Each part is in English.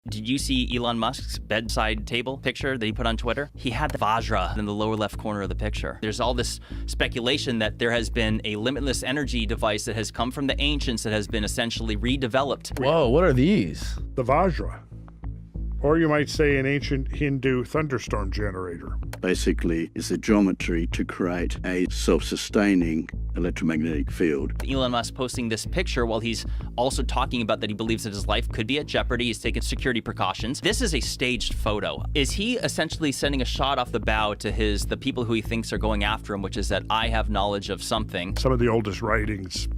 Did you see Elon Musk's bedside table picture that he put on Twitter? He had the Vajra in the lower left corner of the picture. There's all this speculation that there has been a limitless energy device that has come from the ancients that has been essentially redeveloped. Whoa, what are these? The Vajra. Or you might say an ancient Hindu thunderstorm generator. Basically, it's a geometry to create a self-sustaining electromagnetic field. Elon Musk posting this picture while he's also talking about that he believes that his life could be at jeopardy. He's taking security precautions. This is a staged photo. Is he essentially sending a shot off the bow to the people who he thinks are going after him, which is that I have knowledge of something? Some of the oldest writings,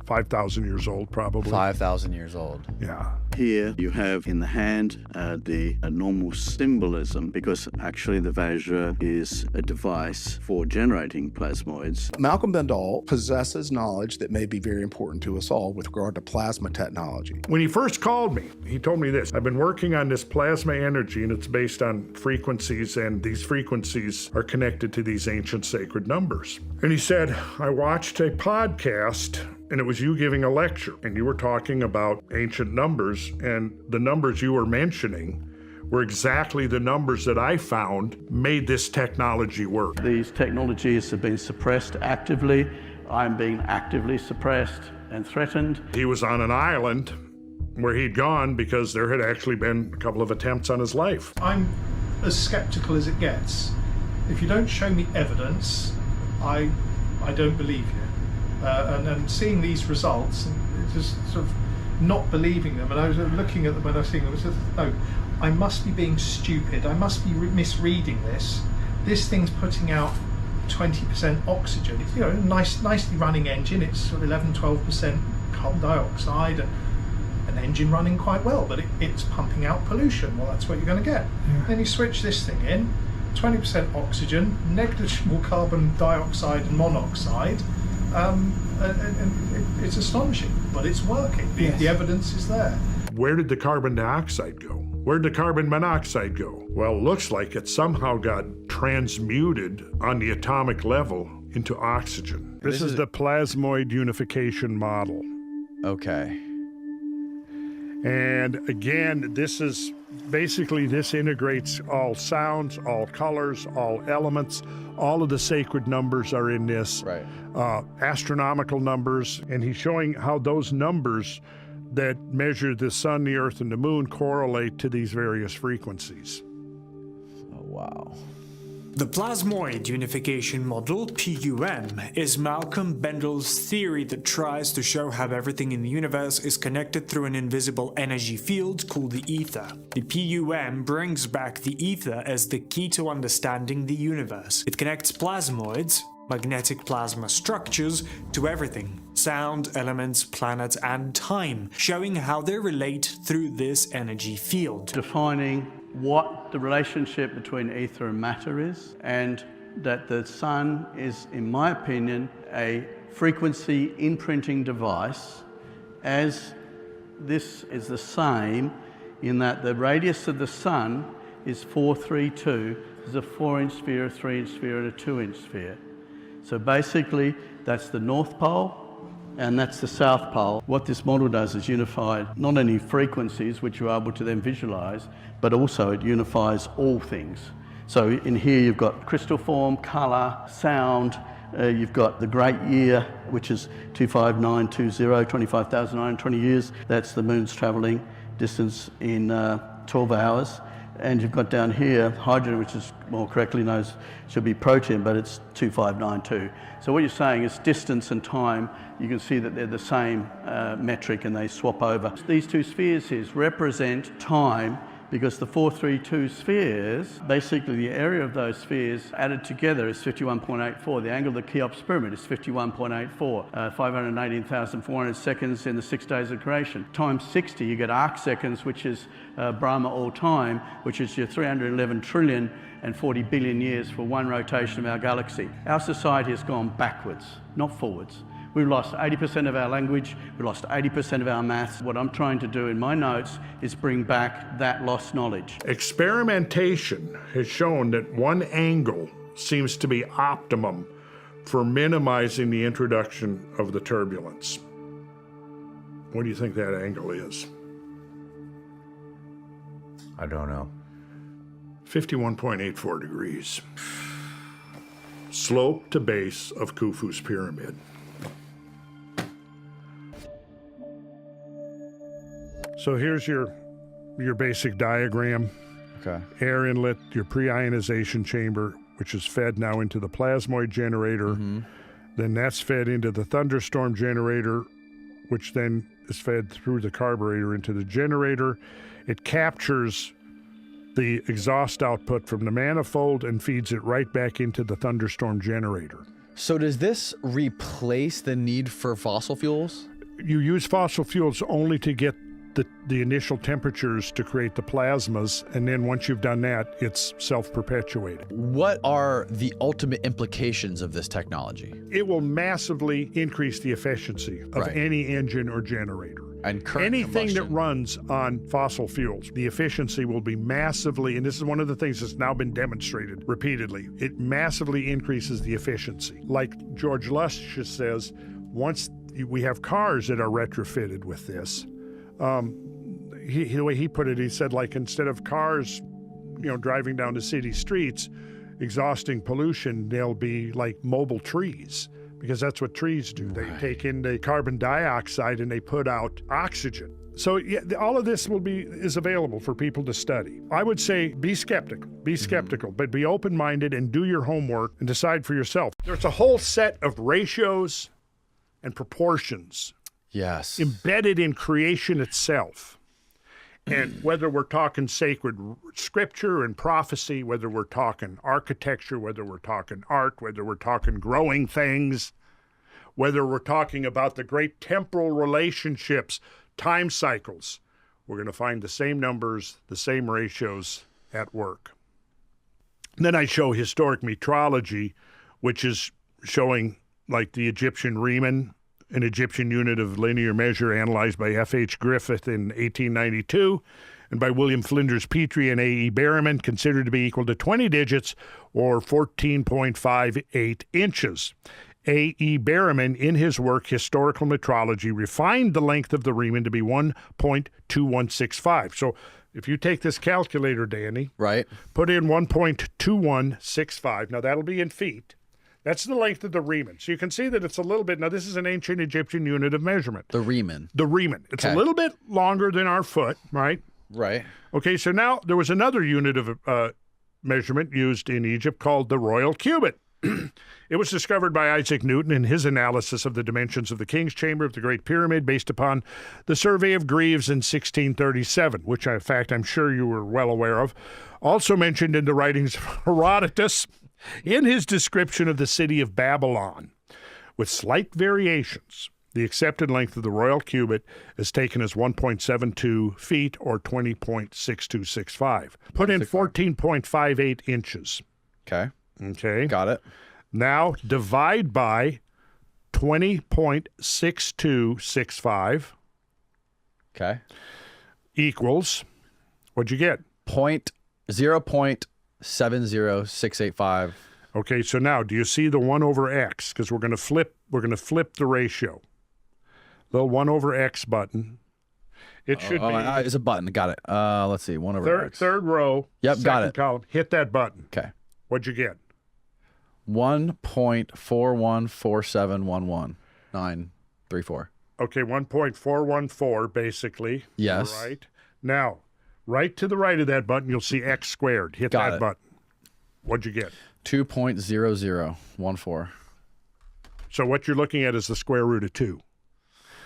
5,000 years old, probably. 5,000 years old. Yeah. Here you have in the hand the normal symbolism, because actually the Vajra is a device for generating plasmoids. Malcolm Bendall possesses knowledge that may be very important to us all with regard to plasma technology. When he first called me, he told me this: I've been working on this plasma energy, and it's based on frequencies, and these frequencies are connected to these ancient sacred numbers. And he said, I watched a podcast, and it was you giving a lecture, and you were talking about ancient numbers, and the numbers you were mentioning were exactly the numbers that I found made this technology work. These technologies have been suppressed actively. I'm being actively suppressed and threatened. He was on an island where he'd gone because there had actually been a couple of attempts on his life. I'm as skeptical as it gets. If you don't show me evidence, I don't believe you. And seeing these results, and just sort of not believing them, and I was looking at them when I was seeing them, I was just, no, I must be being stupid, I must be misreading this. This thing's putting out 20% oxygen. It's, you know, nicely running engine, it's sort of 11-12% carbon dioxide, and an engine running quite well, but it's pumping out pollution. Well, that's what you're going to get. Yeah. Then you switch this thing in, 20% oxygen, negligible carbon dioxide and monoxide, and it's astonishing, but it's working. Yes. The evidence is there. Where did the carbon dioxide go? Where did the carbon monoxide go? Well, it looks like it somehow got transmuted on the atomic level into oxygen. This is the plasmoid unification model. Okay. And again, this is basically, this integrates all sounds, all colors, all elements. All of the sacred numbers are in this. Right. Astronomical numbers, and he's showing how those numbers that measure the sun, the earth, and the moon correlate to these various frequencies. Oh, wow. The plasmoid unification model, PUM, is Malcolm Bendall's theory that tries to show how everything in the universe is connected through an invisible energy field called the ether. The PUM brings back the ether as the key to understanding the universe. It connects plasmoids, magnetic plasma structures, to everything: sound, elements, planets, and time, showing how they relate through this energy field. Defining what the relationship between ether and matter is, and that the sun is, in my opinion, a frequency imprinting device, as this is the same in that the radius of the sun is 432. There's a 4-inch sphere, a 3-inch sphere, and a 2-inch sphere. So basically, that's the North Pole, and that's the South Pole. What this model does is unify not only frequencies, which you're able to then visualize, but also it unifies all things. So in here you've got crystal form, color, sound, you've got the great year, which is 25920, 25,920 years. That's the moon's traveling distance in 12 hours. And you've got down here hydrogen, which is more correctly known as, should be protein, but it's 2592. So what you're saying is distance and time, you can see that they're the same metric and they swap over. These two spheres here represent time, because the 432 spheres, basically the area of those spheres added together is 51.84. The angle of the Cheops pyramid is 51.84, 518,400 seconds in the 6 days of creation. Times 60, you get arc seconds, which is Brahma all time, which is your 311 trillion and 40 billion years for one rotation of our galaxy. Our society has gone backwards, not forwards. We've lost 80% of our language, we've lost 80% of our maths. What I'm trying to do in my notes is bring back that lost knowledge. Experimentation has shown that one angle seems to be optimum for minimizing the introduction of the turbulence. What do you think that angle is? I don't know. 51.84 degrees. Slope to base of Khufu's pyramid. So here's your basic diagram. Okay. Air inlet, your pre-ionization chamber, which is fed now into the plasmoid generator. Then that's fed into the thunderstorm generator, which then is fed through the carburetor into the generator. It captures the exhaust output from the manifold and feeds it right back into the thunderstorm generator. So does this replace the need for fossil fuels? You use fossil fuels only to get the initial temperatures to create the plasmas, and then once you've done that, it's self-perpetuating. What are the ultimate implications of this technology? It will massively increase the efficiency of Right. any engine or generator. And current Anything that combustion. runs on fossil fuels, the efficiency will be massively, and this is one of the things that's now been demonstrated repeatedly, it massively increases the efficiency. Like George Lush says, once we have cars that are retrofitted with this, the way he put it, he said, like, instead of cars, driving down the city streets, exhausting pollution, they'll be like mobile trees, because that's what trees do. They take in the carbon dioxide and they put out oxygen. So yeah, all of this is available for people to study. I would say be skeptical, but be open-minded and do your homework and decide for yourself. There's a whole set of ratios and proportions Yes. embedded in creation itself. And whether we're talking sacred scripture and prophecy, whether we're talking architecture, whether we're talking art, whether we're talking growing things, whether we're talking about the great temporal relationships, time cycles, we're going to find the same numbers, the same ratios at work. And then I show historic metrology, which is showing like the Egyptian Riemann, an Egyptian unit of linear measure analyzed by F.H. Griffith in 1892 and by William Flinders Petrie and A.E. Berriman, considered to be equal to 20 digits or 14.58 inches. A.E. Berriman, in his work Historical Metrology, refined the length of the Riemann to be 1.2165. So if you take this calculator, Danny, Right. put in 1.2165, now that'll be in feet. That's the length of the Riemann. So you can see that it's a little bit, now this is an ancient Egyptian unit of measurement. The Riemann. The Riemann. It's Okay. a little bit longer than our foot, right? Right. Okay, so now there was another unit of measurement used in Egypt called the royal cubit. It was discovered by Isaac Newton in his analysis of the dimensions of the King's Chamber of the Great Pyramid based upon the Survey of Greaves in 1637, which, in fact, I'm sure you were well aware of. Also mentioned in the writings of Herodotus in his description of the city of Babylon. With slight variations, the accepted length of the royal cubit is taken as 1.72 feet or 20.6265. Put in 14.58 inches. Okay. Okay. Got it. Now divide by 20.6265 Okay. equals, what'd you get? 0.70685. Okay, so now do you see the 1 over x? Because we're going to flip the ratio. The 1 over x button. It should be It's a button. Got it. Let's see. 1 over X. third row. Yep, got second it. column. Hit that button. Okay. What'd you get? 1.414711934. Okay, 1.414 basically. Yes. Right. Now, right to the right of that button, you'll see x squared. Hit Got that it. button. What'd you get? 2.0014. So what you're looking at is the square root of 2.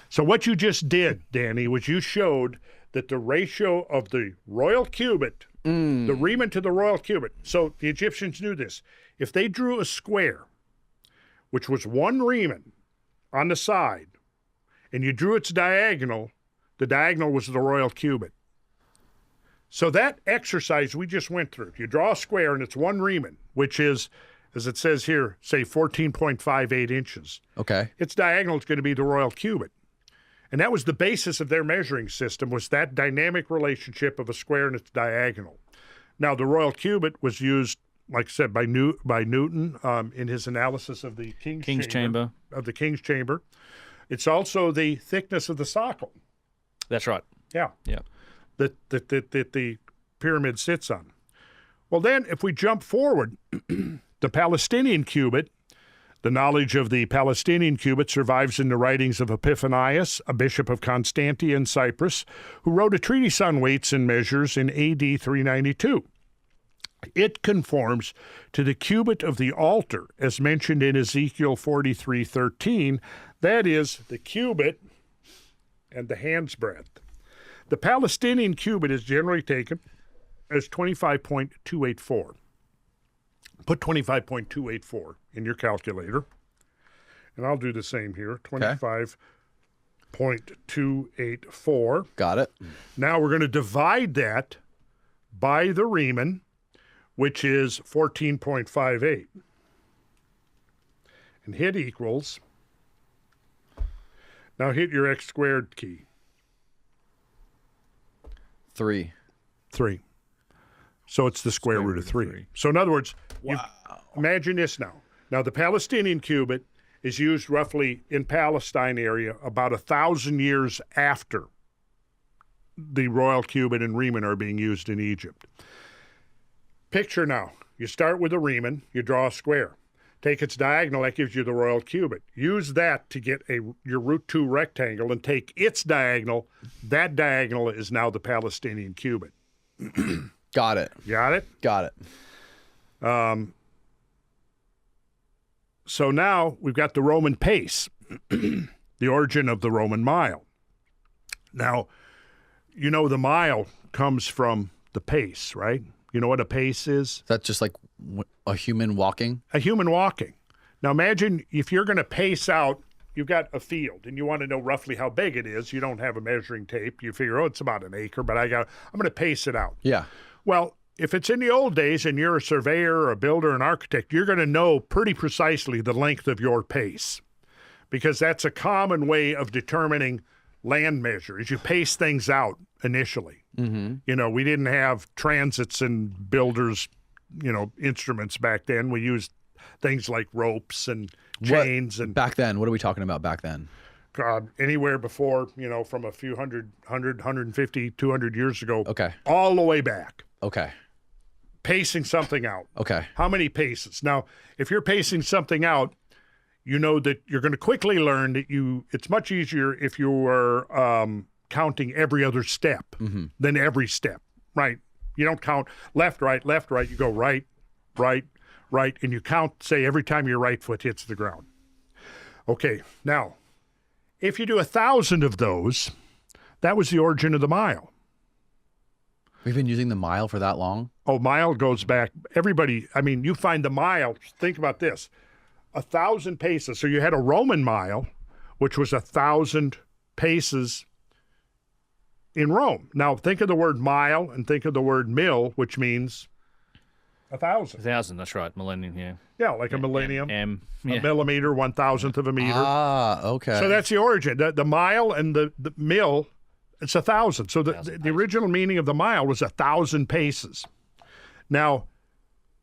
So what you just did, Danny, was you showed that the ratio of the royal cubit, the Riemann to the royal cubit, so the Egyptians knew this. If they drew a square, which was 1 Riemann on the side, and you drew its diagonal, the diagonal was the royal cubit. So that exercise we just went through, if you draw a square and it's 1 Riemann, which is, as it says here, say 14.58 inches, Okay. its diagonal is going to be the royal cubit. And that was the basis of their measuring system, was that dynamic relationship of a square and its diagonal. Now, the royal cubit was used, like I said, by Newton in his analysis of the King's Chamber. Of the King's Chamber. It's also the thickness of the socle. That's right. Yeah. Yeah. The pyramid sits on. Well, then, if we jump forward, the Palestinian cubit, the knowledge of the Palestinian cubit survives in the writings of Epiphanius, a bishop of Constantia in Cyprus, who wrote a treatise on weights and measures in AD 392. It conforms to the cubit of the altar, as mentioned in Ezekiel 43:13. That is, the cubit and the hand's breadth. The Palestinian cubit is generally taken as 25.284. Put 25.284 in your calculator, and I'll do the same here, 25.284. Got it. Now we're going to divide that by the Riemann, which is 14.58. And hit equals. Now hit your x squared key. 3. 3. So it's the square root of 3. So in other words, imagine this now. Now the Palestinian cubit is used roughly in Palestine area about 1,000 years after the royal cubit and Riemann are being used in Egypt. Picture now, you start with a Riemann, you draw a square. Take its diagonal, that gives you the royal cubit. Use that to get your root 2 rectangle and take its diagonal. That diagonal is now the Palestinian cubit. Got it. Got it? Got it. So now we've got the Roman pace, the origin of the Roman mile. Now, you know the mile comes from the pace, right? You know what a pace is? That's just like a human walking? A human walking. Now imagine if you're going to pace out, you've got a field and you want to know roughly how big it is. You don't have a measuring tape. You figure, oh, it's about an acre, but I'm going to pace it out. Yeah. Well, if it's in the old days and you're a surveyor or a builder, an architect, you're going to know pretty precisely the length of your pace, because that's a common way of determining land measure, is you pace things out initially. Mm-hmm. You know, we didn't have transits and builders, instruments back then. We used things like ropes and chains. And back then, what are we talking about back then? Anywhere before, from a few 150, 200 years ago. Okay. All the way back. Okay. Pacing something out. Okay. How many paces? Now, if you're pacing something out, you know that you're going to quickly learn that it's much easier if you are counting every other step than every step, right? You don't count left, right, you go right, right, right, and you count, say, every time your right foot hits the ground. Okay, now, if you do 1,000 of those, that was the origin of the mile. We've been using the mile for that long? Oh, mile goes back. You find the mile, think about this, 1,000 paces. So you had a Roman mile, which was 1,000 paces in Rome. Now think of the word mile and think of the word mill, which means 1,000. 1,000, that's right. Millennium, yeah. Yeah, like a millennium. A millimeter, 1,000th of a meter. Ah, okay. So that's the origin. The mile and the mill, it's 1,000. So the original meaning of the mile was 1,000 paces. Now,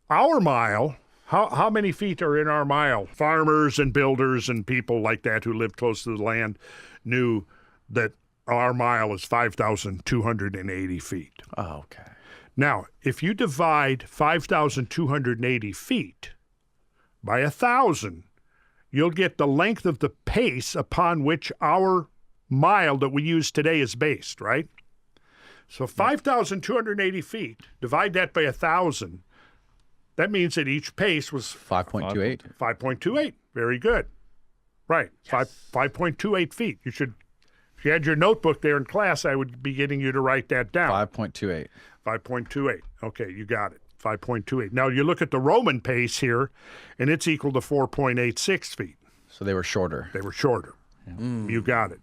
our mile, how many feet are in our mile? Farmers and builders and people like that who lived close to the land knew that our mile is 5,280 feet. Oh, okay. Now, if you divide 5,280 feet by 1,000, you'll get the length of the pace upon which our mile that we use today is based, right? So 5,280 feet, divide that by 1,000. That means that each pace was 5.28. 5.28. Very good. Right. Yes. 5.28 feet. If you had your notebook there in class, I would be getting you to write that down. 5.28. 5.28. Okay, you got it. 5.28. Now you look at the Roman pace here, and it's equal to 4.86 feet. So they were shorter. They were shorter. Yeah. You got it.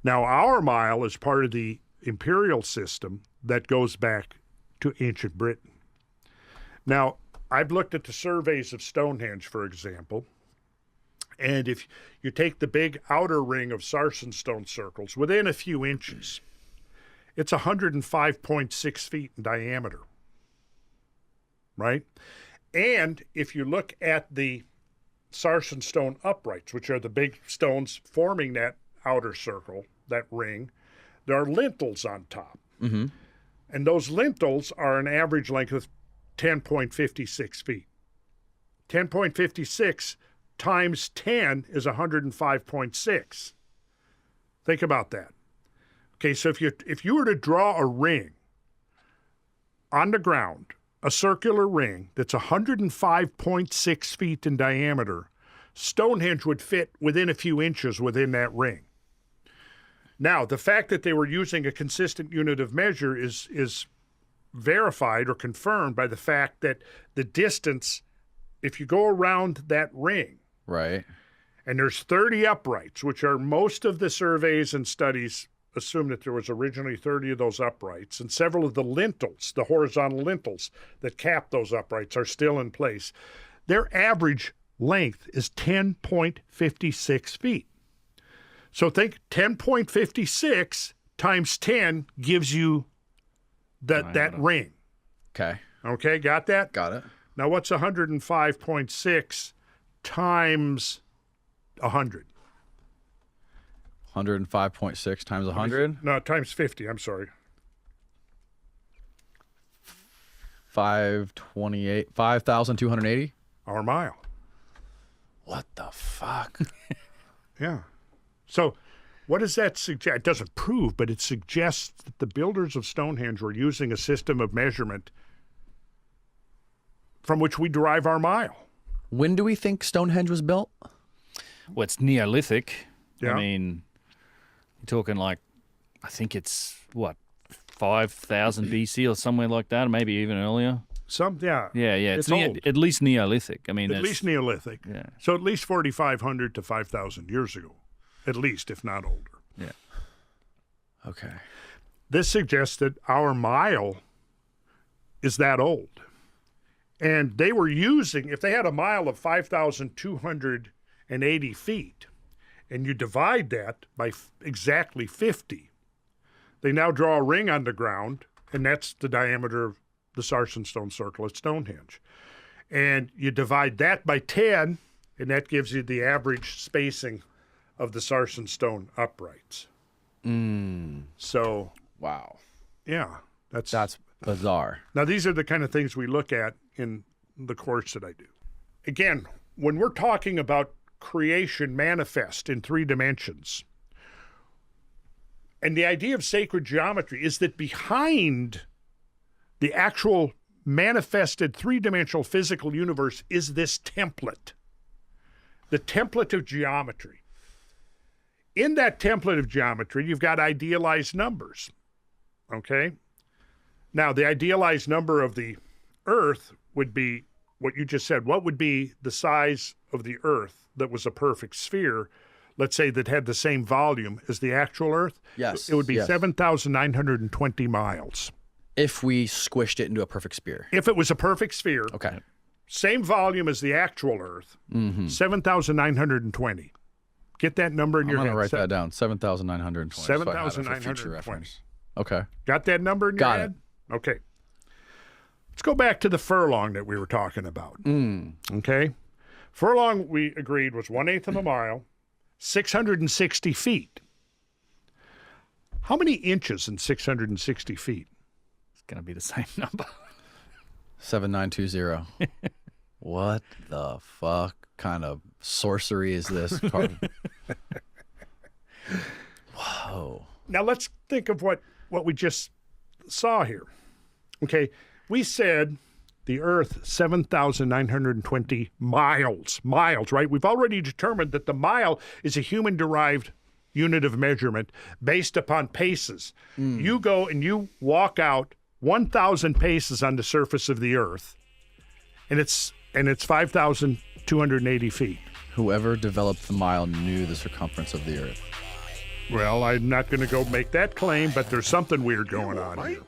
Now our mile is part of the imperial system that goes back to ancient Britain. Now, I've looked at the surveys of Stonehenge, for example, and if you take the big outer ring of sarsen stone circles within a few inches, it's 105.6 feet in diameter, right? And if you look at the sarsen stone uprights, which are the big stones forming that outer circle, that ring, there are lintels on top. Mm-hmm. And those lintels are an average length of 10.56 feet. 10.56 times 10 is 105.6. Think about that. Okay, so if you were to draw a ring on the ground, a circular ring that's 105.6 feet in diameter, Stonehenge would fit within a few inches within that ring. Now, the fact that they were using a consistent unit of measure is verified or confirmed by the fact that the distance, if you go around that ring, Right. and there's 30 uprights, which are most of the surveys and studies assume that there was originally 30 of those uprights, and several of the lintels, the horizontal lintels that cap those uprights, are still in place. Their average length is 10.56 feet. So think 10.56 times 10 gives you that ring. Okay. Okay, got that? Got it. Now what's 105.6 times 100? 105.6 times 100. No, times 50, I'm sorry. 528. 5,280. Our mile. What the fuck? Yeah. So what does that suggest? It doesn't prove, but it suggests that the builders of Stonehenge were using a system of measurement from which we derive our mile. When do we think Stonehenge was built? Well, it's Neolithic. Yeah. I mean, you're talking like, I think it's, what, 5,000 BC or somewhere like that, maybe even earlier. Yeah. Yeah. It's old. At least Neolithic. I mean, At least Neolithic. Yeah. So at least 4,500 to 5,000 years ago. At least, if not older. Yeah. Okay. This suggests that our mile is that old. And they were using, if they had a mile of 5,280 feet, and you divide that by exactly 50, they now draw a ring on the ground, and that's the diameter of the Sarsen stone circle at Stonehenge. And you divide that by 10, and that gives you the average spacing of the Sarsen stone uprights. So, Wow. yeah, That's bizarre. now, these are the kind of things we look at in the course that I do. Again, when we're talking about creation manifest in 3 dimensions, and the idea of sacred geometry is that behind the actual manifested 3-dimensional physical universe is this template, the template of geometry. In that template of geometry, you've got idealized numbers, okay? Now, the idealized number of the Earth would be what you just said. What would be the size of the Earth that was a perfect sphere, let's say that had the same volume as the actual Earth? Yes, It would be yes. 7,920 miles. If we squished it into a perfect sphere. If it was a perfect sphere, Okay. same volume as the actual Earth, 7,920. Get that number in I'm your going head. to write that down. 7,920. So I have it for future 7,920. reference. Okay. Got that number in your Got head? Okay. Let's go back to the furlong that we were talking about. Okay. Furlong, we agreed, was 1/8 of a mile, 660 feet. How many inches in 660 feet? It's going to be the same number. 7920. What the fuck kind of sorcery is this? Whoa. Now let's think of what we just saw here. Okay, we said the Earth 7,920 miles, right? We've already determined that the mile is a human-derived unit of measurement based upon paces. You go and you walk out 1,000 paces on the surface of the Earth, and it's 5,280 feet. Whoever developed the mile knew the circumference of the Earth. Well, I'm not going to go make that claim, but there's something weird going on here.